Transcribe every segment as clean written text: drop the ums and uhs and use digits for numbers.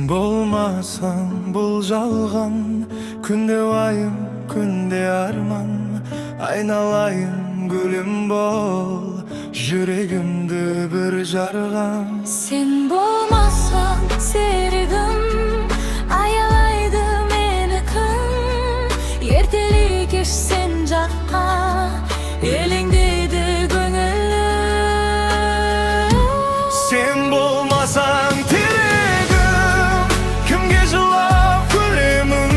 болмасаң бұл жалған, күнде уайым, күнде арман. Айналайын гүлім бол, жүрегімді бір жарған. Sen болмасаң серігім, аялайды мені күн. Ертелі кеш сен жаққа, елеңдейді көңілім. Sen болмасаң тірегім, кімге жылап күлемін?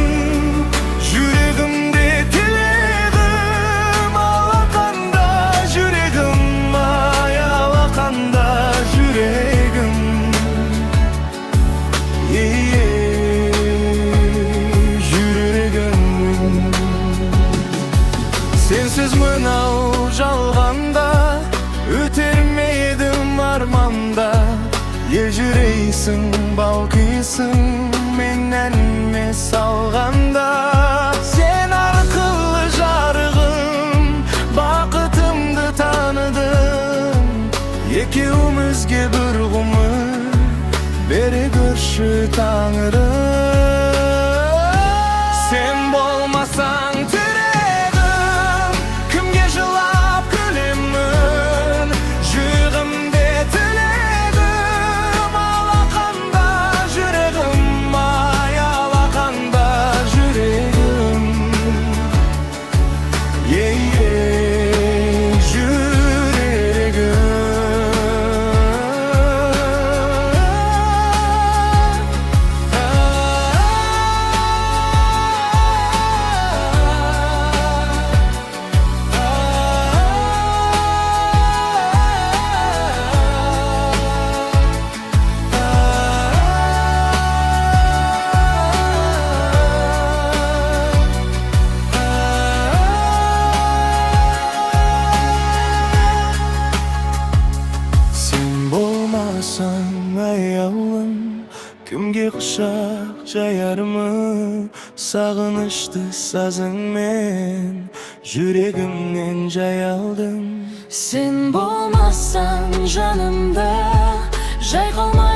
Жүрегімде тілегім, алақанда жүрегім, ай алақанда жүрегім. Жүрегім. Sensiz мынау жалғанда, өтер ме едім арманда. Ежірейсің, балқисың, мен әніме салғанда. Сен арқылы жарығым, бақытымды таныдым. Екеумізге бір ғұмыр бере көрші Тәңірім. Sen болмасаң тірегім, кімге жылап күлемін? Жүрегімде тілегім, алақанда жүрегім, ай алақанда жүрегім. Аяулым, кімге құшақ жаярмын? Сағынышты сазыңмен жүрегімнен жай алдым. Sen болмасаң жанымда, жай қалмай